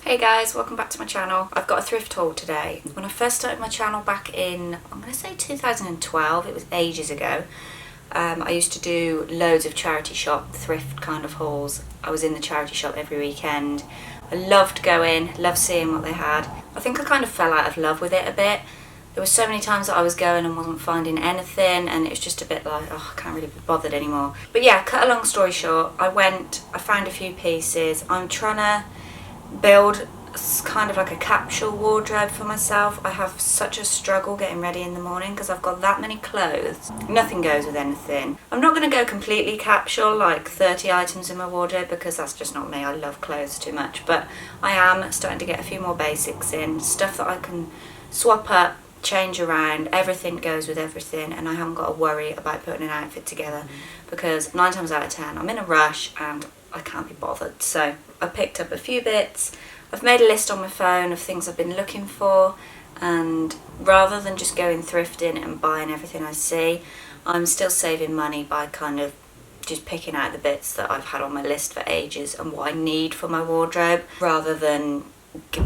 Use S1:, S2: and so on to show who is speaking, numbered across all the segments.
S1: Hey guys, welcome back to my channel. I've got a thrift haul today. When I first started my channel back in, I'm going to say 2012, it was ages ago, I used to do loads of charity shop, thrift kind of hauls. I was in the charity shop every weekend. I loved going, loved seeing what they had. I think I kind of fell out of love with it a bit. There were so many times that I was going and wasn't finding anything, and it was just a bit like, oh, I can't really be bothered anymore. But yeah, cut a long story short, I found a few pieces. I'm trying to build kind of like a capsule wardrobe for myself. I have such a struggle getting ready in the morning because I've got that many clothes. Nothing goes with anything. I'm not going to go completely capsule, like 30 items in my wardrobe, because that's just not me. I love clothes too much. But I am starting to get a few more basics in, stuff that I can swap up, change around. Everything goes with everything, and I haven't got to worry about putting an outfit together because 9 times out of 10 I'm in a rush and I can't be bothered. So I picked up a few bits. I've made a list on my phone of things I've been looking for, and rather than just going thrifting and buying everything I see, I'm still saving money by kind of just picking out the bits that I've had on my list for ages and what I need for my wardrobe, rather than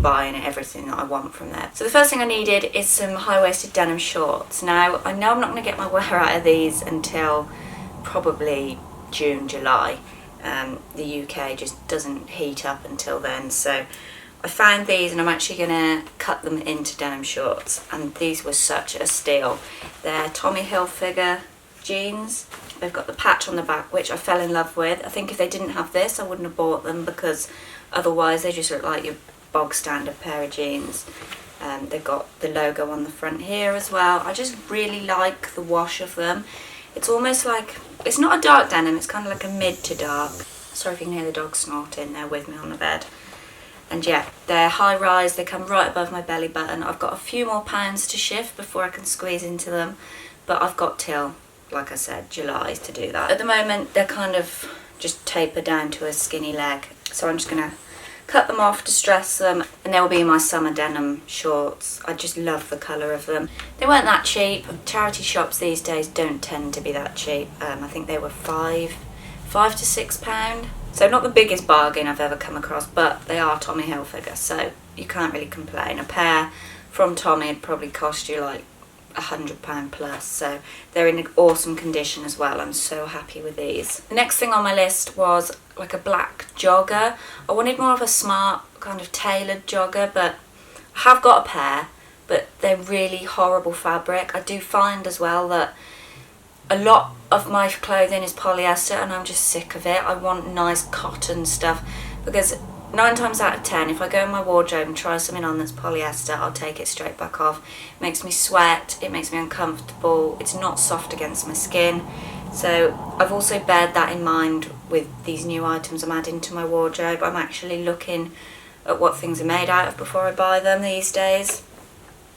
S1: buying everything that I want from there. So the first thing I needed is some high-waisted denim shorts. Now, I know I'm not going to get my wear out of these until probably June, July. The UK just doesn't heat up until then, so I found these and I'm actually going to cut them into denim shorts, and these were such a steal. They're Tommy Hilfiger jeans. They've got the patch on the back, which I fell in love with. I think if they didn't have this I wouldn't have bought them, because otherwise they just look like your bog standard pair of jeans. They've got the logo on the front here as well. I just really like the wash of them. It's almost like, it's not a dark denim, it's kind of like a mid to dark. Sorry if you can hear the dog snorting, they're with me on the bed. And yeah, they're high rise, they come right above my belly button. I've got a few more pounds to shift before I can squeeze into them, but I've got till, like I said, July to do that. At the moment they're kind of just taper down to a skinny leg, so I'm just going to cut them off, distress them, and they'll be my summer denim shorts. I just love the colour of them. They weren't that cheap. Charity shops these days don't tend to be that cheap. I think they were £5 to £6. So not the biggest bargain I've ever come across, but they are Tommy Hilfiger, so you can't really complain. A pair from Tommy would probably cost you like £100 plus, so they're in awesome condition as well. I'm so happy with these. The next thing on my list was like a black jogger. I wanted more of a smart kind of tailored jogger, but I have got a pair, but they're really horrible fabric. I do find as well that a lot of my clothing is polyester and I'm just sick of it. I want nice cotton stuff, because 9 times out of 10, if I go in my wardrobe and try something on that's polyester, I'll take it straight back off. It makes me sweat, it makes me uncomfortable, it's not soft against my skin. So I've also bared that in mind with these new items I'm adding to my wardrobe. I'm actually looking at what things are made out of before I buy them these days,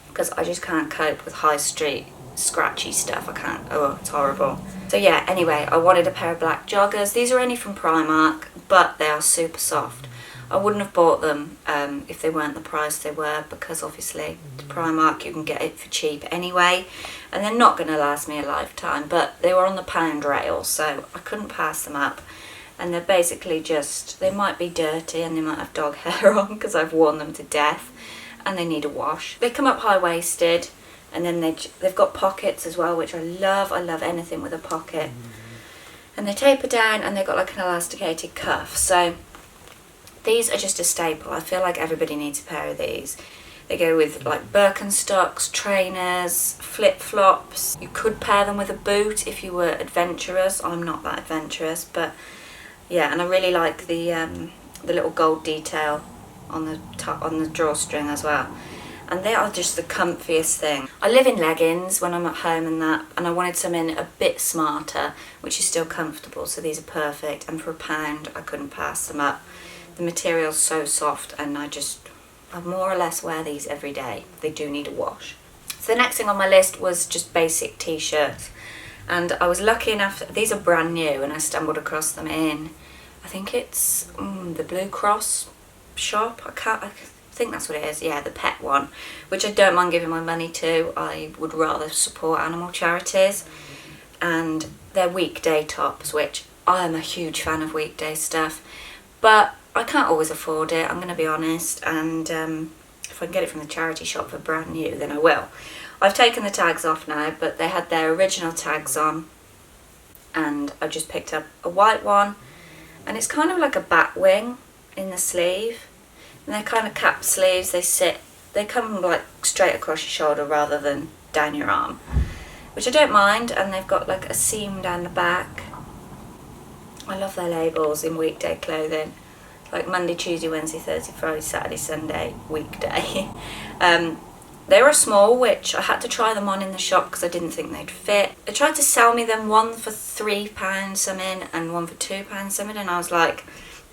S1: because I just can't cope with high street scratchy stuff. I can't, oh, it's horrible. So yeah, anyway, I wanted a pair of black joggers. These are only from Primark, but they are super soft. I wouldn't have bought them if they weren't the price they were, because obviously the Primark you can get it for cheap anyway, and they're not going to last me a lifetime, but they were on the pound rail, so I couldn't pass them up. And they're basically just, they might be dirty and they might have dog hair on because I've worn them to death, and they need a wash. They come up high-waisted, and then they've got pockets as well, which I love. I love anything with a pocket. And they taper down and they've got like an elasticated cuff. So these are just a staple. I feel like everybody needs a pair of these. They go with like Birkenstocks, trainers, flip-flops. You could pair them with a boot if you were adventurous. I'm not that adventurous, but yeah, and I really like the little gold detail on the top, on the drawstring as well. And they are just the comfiest thing. I live in leggings when I'm at home and that, and I wanted something a bit smarter, which is still comfortable, so these are perfect. And for £1, I couldn't pass them up. The material's so soft, and I more or less wear these every day. They do need a wash. So the next thing on my list was just basic t-shirts. And I was lucky enough, these are brand new, and I stumbled across them in, I think it's the Blue Cross shop. I think that's what it is, yeah, the pet one, which I don't mind giving my money to. I would rather support animal charities. And they're weekday tops, which I am a huge fan of weekday stuff, but I can't always afford it, I'm going to be honest, and if I can get it from the charity shop for brand new, then I will. I've taken the tags off now, but they had their original tags on, and I've just picked up a white one, and it's kind of like a bat wing in the sleeve, and they're kind of cap sleeves. They come like straight across your shoulder rather than down your arm, which I don't mind, and they've got like a seam down the back. I love their labels in weekday clothing, like Monday, Tuesday, Wednesday, Thursday, Friday, Saturday, Sunday, weekday. They were small, which I had to try them on in the shop because I didn't think they'd fit. They tried to sell me them, one for £3 something and one for £2 something, and I was like,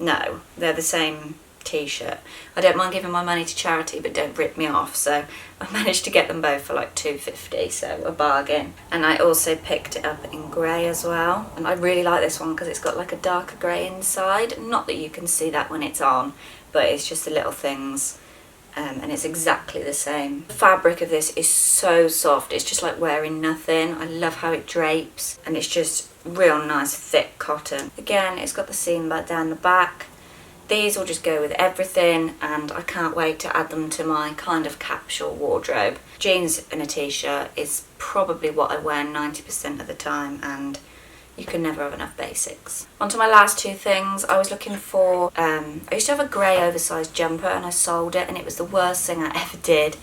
S1: no, they're the same t-shirt. I don't mind giving my money to charity, but don't rip me off. So I managed to get them both for like £2.50, so a bargain. And I also picked it up in grey as well, and I really like this one because it's got like a darker grey inside. Not that you can see that when it's on, but it's just the little things. And it's exactly the same. The fabric of this is so soft, it's just like wearing nothing. I love how it drapes, and it's just real nice thick cotton. Again, it's got the seam back down the back. These will just go with everything, and I can't wait to add them to my kind of capsule wardrobe. Jeans and a t-shirt is probably what I wear 90% of the time, and you can never have enough basics. On to my last two things. I was looking for, I used to have a grey oversized jumper, and I sold it, and it was the worst thing I ever did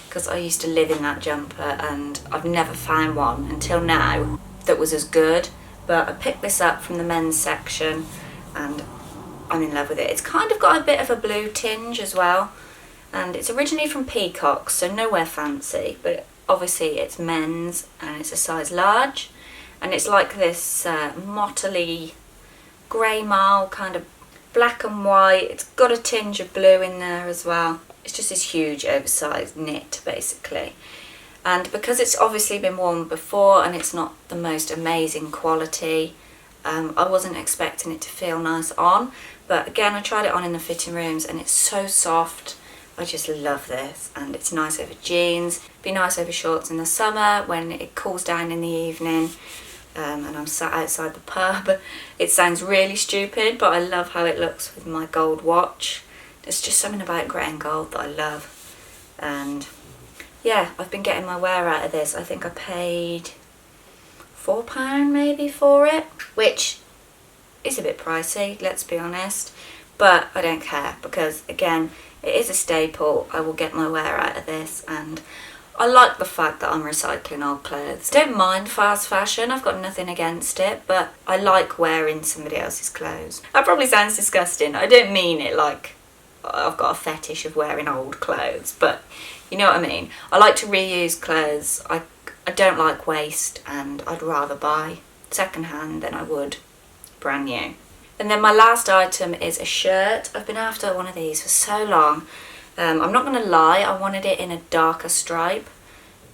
S1: because I used to live in that jumper, and I've never found one until now that was as good. But I picked this up from the men's section, and I'm in love with it. It's kind of got a bit of a blue tinge as well, and it's originally from Peacock, so nowhere fancy, but obviously it's men's and it's a size large. And it's like this mottly grey marl, kind of black and white. It's got a tinge of blue in there as well. It's just this huge oversized knit basically. And because it's obviously been worn before and it's not the most amazing quality, I wasn't expecting it to feel nice on. But again, I tried it on in the fitting rooms and it's so soft. I just love this, and it's nice over jeans. Be nice over shorts in the summer when it cools down in the evening. And I'm sat outside the pub. It sounds really stupid, but I love how it looks with my gold watch. There's just something about grey and gold that I love. And yeah, I've been getting my wear out of this. I think I paid £4 maybe for it, which is a bit pricey, let's be honest. But I don't care because, again, it is a staple. I will get my wear out of this, and I like the fact that I'm recycling old clothes. Don't mind fast fashion, I've got nothing against it, but I like wearing somebody else's clothes. That probably sounds disgusting. I don't mean it like I've got a fetish of wearing old clothes, but you know what I mean. I like to reuse clothes. I don't like waste, and I'd rather buy second hand than I would brand new. And then my last item is a shirt. I've been after one of these for so long. I'm not going to lie, I wanted it in a darker stripe,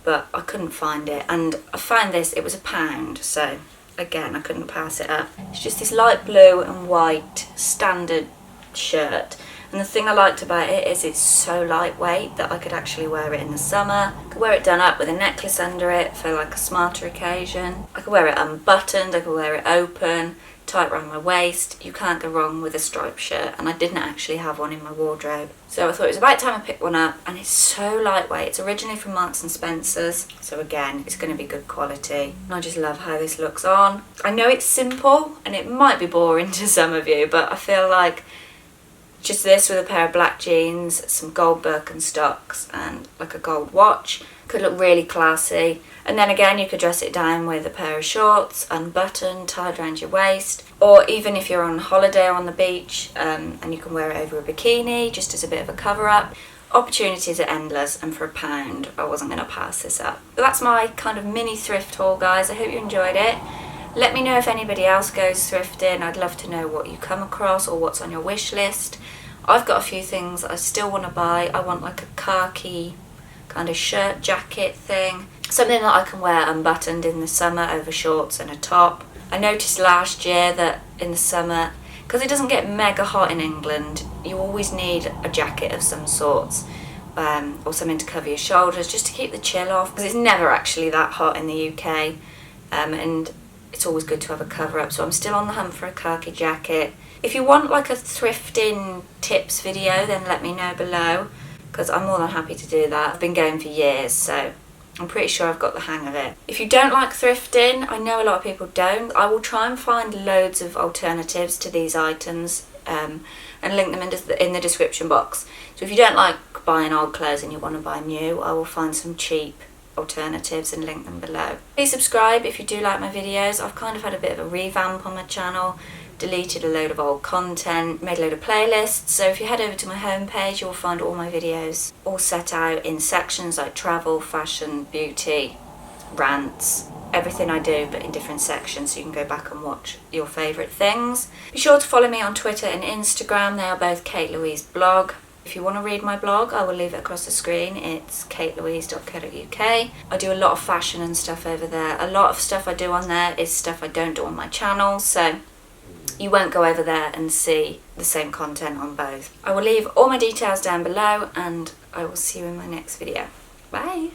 S1: but I couldn't find it. And I found this, it was £1, so again, I couldn't pass it up. It's just this light blue and white standard shirt. And the thing I liked about it is it's so lightweight that I could actually wear it in the summer. I could wear it done up with a necklace under it for like a smarter occasion. I could wear it unbuttoned, I could wear it open, tight around my waist. You can't go wrong with a striped shirt, and I didn't actually have one in my wardrobe. So I thought it was about time I picked one up, and it's so lightweight. It's originally from Marks and Spencer's, so again, it's going to be good quality. And I just love how this looks on. I know it's simple, and it might be boring to some of you, but I feel like just this with a pair of black jeans, some gold Birkenstocks, and like a gold watch could look really classy. And then again, you could dress it down with a pair of shorts, unbuttoned, tied around your waist. Or even if you're on holiday or on the beach, and you can wear it over a bikini, just as a bit of a cover-up. Opportunities are endless, and for £1, I wasn't going to pass this up. But that's my kind of mini thrift haul, guys. I hope you enjoyed it. Let me know if anybody else goes thrifting. I'd love to know what you come across or what's on your wish list. I've got a few things I still want to buy. I want like a khaki kind of shirt jacket thing. Something that I can wear unbuttoned in the summer over shorts and a top. I noticed last year that in the summer, because it doesn't get mega hot in England, you always need a jacket of some sorts, or something to cover your shoulders just to keep the chill off, because it's never actually that hot in the UK, and it's always good to have a cover up. So I'm still on the hunt for a khaki jacket. If you want like a thrifting tips video, then let me know below, because I'm more than happy to do that. I've been going for years, so I'm pretty sure I've got the hang of it. If you don't like thrifting, I know a lot of people don't, I will try and find loads of alternatives to these items and link them in the description box. So if you don't like buying old clothes and you want to buy new, I will find some cheap alternatives and link them below. Please subscribe if you do like my videos. I've kind of had a bit of a revamp on my channel, deleted a load of old content, made a load of playlists, so if you head over to my homepage you'll find all my videos all set out in sections like travel, fashion, beauty, rants, everything I do but in different sections, so you can go back and watch your favourite things. Be sure to follow me on Twitter and Instagram, they are both KateLouiseBlog. If you want to read my blog, I will leave it across the screen. It's KateLouise.co.uk. I do a lot of fashion and stuff over there. A lot of stuff I do on there is stuff I don't do on my channel, so you won't go over there and see the same content on both. I will leave all my details down below and I will see you in my next video. Bye!